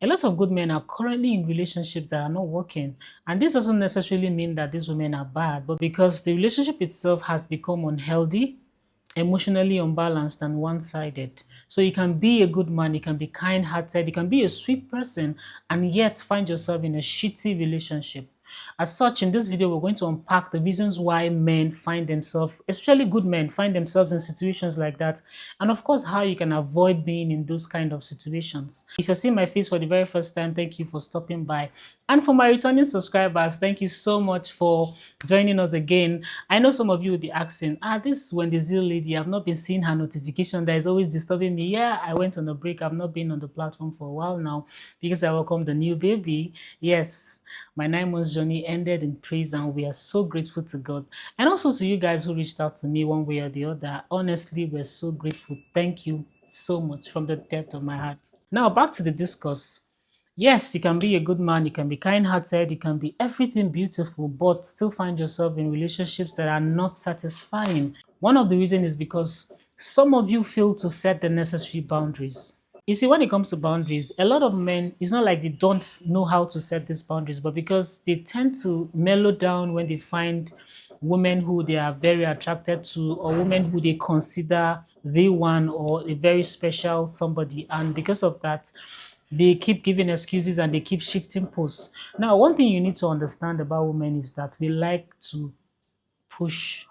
A lot of good men are currently in relationships that are not working. And this doesn't necessarily mean that these women are bad, but because the relationship itself has become unhealthy, emotionally unbalanced, and one sided. So you can be a good man, you can be kind hearted, you can be a sweet person, and yet find yourself in a shitty relationship. As such, in this video, we're going to unpack the reasons why men find themselves, especially good men, find themselves in situations like that. And of course, how you can avoid being in those kind of situations. If you're seeing my face for the very first time, thank you for stopping by. And for my returning subscribers, thank you so much for joining us again. I know some of you will be asking, this Wendy Zeal lady, I've not been seeing her notification that is always disturbing me. Yeah, I went on a break. I've not been on the platform for a while now because I welcomed the new baby. Yes, my 9 months journey ended in praise, and we are so grateful to God. And also to you guys who reached out to me one way or the other. Honestly, we're so grateful. Thank you so much from the depth of my heart. Now, back to the discourse. Yes, you can be a good man, you can be kind-hearted, you can be everything beautiful, but still find yourself in relationships that are not satisfying. One of the reasons is because some of you fail to set the necessary boundaries. You see, when it comes to boundaries, a lot of men, it's not like they don't know how to set these boundaries, but because they tend to mellow down when they find women who they are very attracted to, or women who they consider the one or a very special somebody. And because of that, they keep giving excuses and they keep shifting posts. Now, one thing you need to understand about women is that we like to push.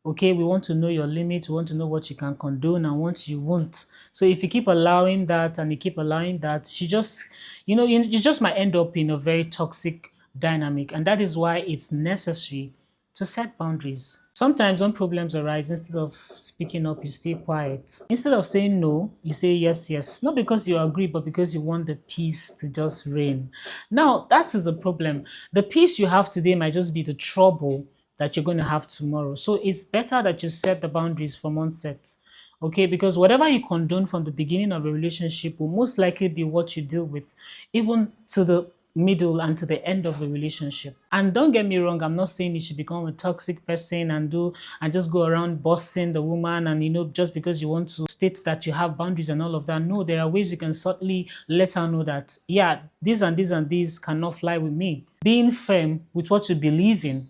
Okay, we want to know your limits, we want to know what you can condone and what you won't. So if you keep allowing that and you keep allowing that, she just, you just might end up in a very toxic dynamic. And that is why it's necessary to set boundaries. Sometimes when problems arise, instead of speaking up, you stay quiet. Instead of saying no, you say yes, yes. Not because you agree, but because you want the peace to just reign. Now, that is the problem. The peace you have today might just be the trouble that you're going to have tomorrow. So it's better that you set the boundaries from onset. Okay, because whatever you condone from the beginning of a relationship will most likely be what you deal with, even to the middle and to the end of the relationship. And don't get me wrong, I'm not saying you should become a toxic person and just go around bossing the woman and just because you want to state that you have boundaries and all of that. No, there are ways you can subtly let her know that, yeah, this and this and this cannot fly with me. Being firm with what you believe in.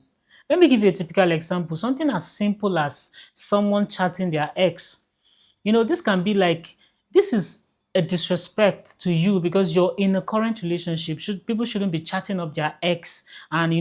Let me give you a typical example. Something as simple as someone chatting their ex. This can be like, this is a disrespect to you because you're in a current relationship. People shouldn't be chatting up their ex and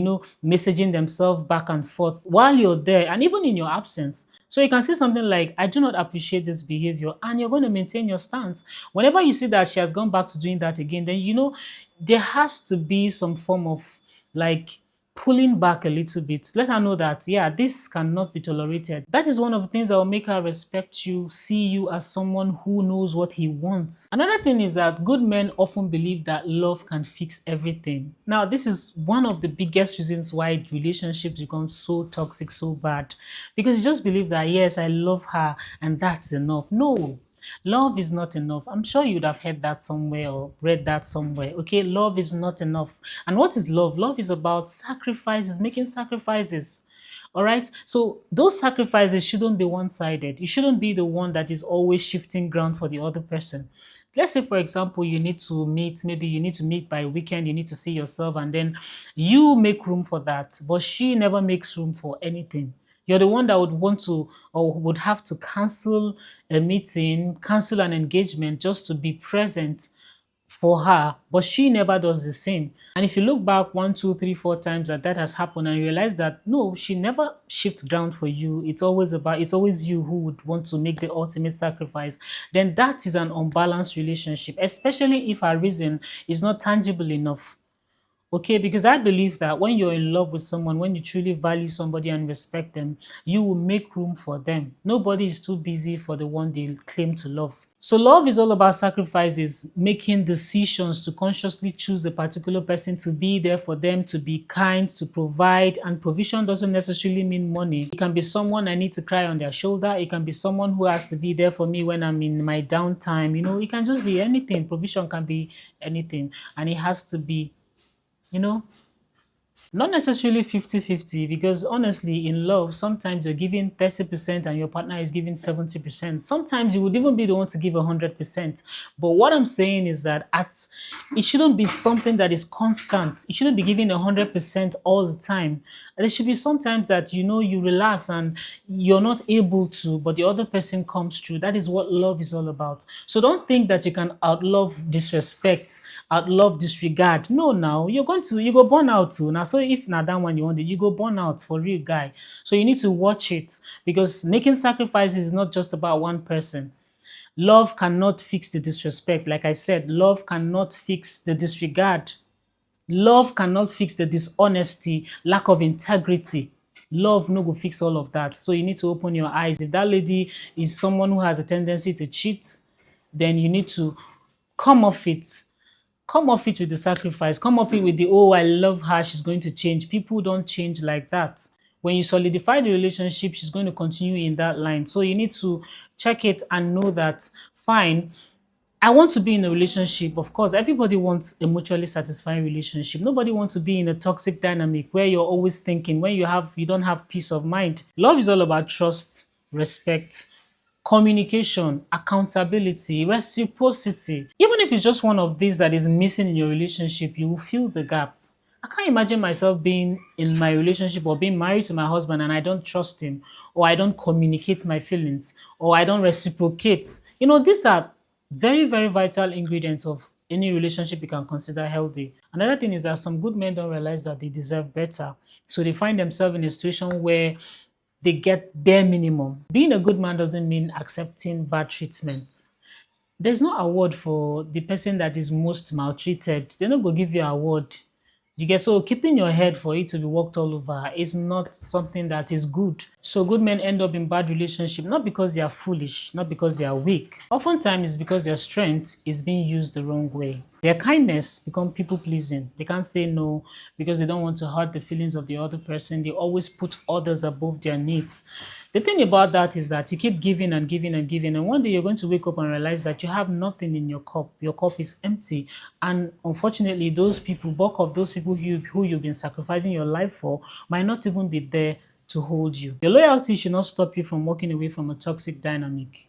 messaging themselves back and forth while you're there and even in your absence. So you can say something like, I do not appreciate this behavior, and you're going to maintain your stance. Whenever you see that she has gone back to doing that again, then there has to be some form of like pulling back a little bit. Let her know that, yeah, this cannot be tolerated. That is one of the things that will make her respect you, see you as someone who knows what he wants. Another thing is that good men often believe that love can fix everything. Now, this is one of the biggest reasons why relationships become so toxic, so bad. Because you just believe that, yes, I love her and that's enough. No. Love is not enough. I'm sure you'd have heard that somewhere or read that somewhere. Okay, love is not enough. And what is love? Love is about sacrifices, making sacrifices. All right. So those sacrifices shouldn't be one-sided. You shouldn't be the one that is always shifting ground for the other person. Let's say, for example, you need to meet, maybe you need to meet by weekend, you need to see yourself, and then you make room for that, but she never makes room for anything. You're the one that would want to or would have to cancel a meeting, cancel an engagement just to be present for her, but she never does the same. And if you look back one, two, three, four times that has happened, and you realize that no, she never shifts ground for you. It's always you who would want to make the ultimate sacrifice. Then that is an unbalanced relationship, especially if her reason is not tangible enough. Okay, because I believe that when you're in love with someone, when you truly value somebody and respect them, you will make room for them. Nobody is too busy for the one they claim to love. So love is all about sacrifices, making decisions to consciously choose a particular person, to be there for them, to be kind, to provide. And provision doesn't necessarily mean money. It can be someone I need to cry on their shoulder. It can be someone who has to be there for me when I'm in my downtime. It can just be anything. Provision can be anything. And it has to be you know, Not necessarily 50-50, because honestly, in love, sometimes you're giving 30% and your partner is giving 70%. Sometimes you would even be the one to give 100%. But what I'm saying is that it shouldn't be something that is constant. You shouldn't be giving 100% all the time. There should be sometimes that you relax and you're not able to, but the other person comes through. That is what love is all about. So don't think that you can outlove disrespect, outlove disregard. No, now you go burn out too. Now, so if na that one you want, you go burn out for real, guy. So you need to watch it, because making sacrifices is not just about one person. Love cannot fix the disrespect. Like I said, love cannot fix the disregard. Love cannot fix the dishonesty, lack of integrity. Love no go fix all of that. So you need to open your eyes. If that lady is someone who has a tendency to cheat, then you need to come off it. Come off it with the sacrifice. Come off it with the, oh, I love her, she's going to change. People don't change like that. When you solidify the relationship, she's going to continue in that line. So you need to check it and know that, fine, I want to be in a relationship. Of course, everybody wants a mutually satisfying relationship. Nobody wants to be in a toxic dynamic where you're always thinking, when you don't have peace of mind. Love is all about trust, respect, communication, accountability, reciprocity. Even if it's just one of these that is missing in your relationship, you will fill the gap. I can't imagine myself being in my relationship or being married to my husband and I don't trust him, or I don't communicate my feelings, or I don't reciprocate. These are very, very vital ingredients of any relationship you can consider healthy. Another thing is that some good men don't realize that they deserve better. So they find themselves in a situation where they get bare minimum. Being a good man doesn't mean accepting bad treatment. There's no award for the person that is most maltreated. They're not going to give you an award. You get, so keeping your head for it to be walked all over is not something that is good. So good men end up in bad relationship not because they are foolish, not because they are weak. Oftentimes it's because their strength is being used the wrong way. Their kindness become people pleasing. They can't say no because they don't want to hurt the feelings of the other person. They always put others above their needs. The thing about that is that you keep giving and giving and giving, and one day you're going to wake up and realize that you have nothing in your cup. Your cup is empty. And unfortunately, those people, bulk of those people who you've been sacrificing your life for, might not even be there to hold you. Your loyalty should not stop you from walking away from a toxic dynamic.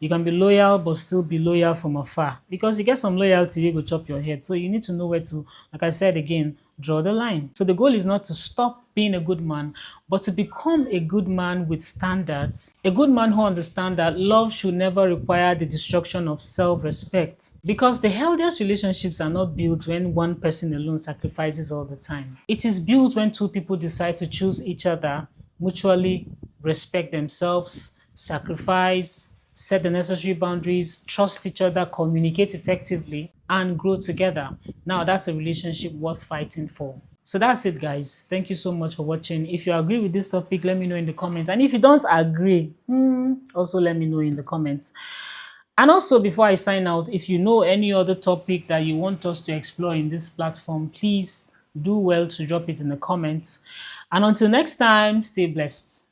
You can be loyal but still be loyal from afar, because you get some loyalty wey go chop your head. So you need to know where to, like I said again, draw the line. So the goal is not to stop being a good man, but to become a good man with standards. A good man who understands that love should never require the destruction of self-respect. Because the healthiest relationships are not built when one person alone sacrifices all the time. It is built when two people decide to choose each other, mutually respect themselves, sacrifice, set the necessary boundaries, trust each other, communicate effectively, and grow together. Now, that's a relationship worth fighting for. So that's it, guys. Thank you so much for watching. If you agree with this topic, let me know in the comments. And if you don't agree, also let me know in the comments. And also, before I sign out, if you know any other topic that you want us to explore in this platform, please do well to drop it in the comments. And until next time, stay blessed.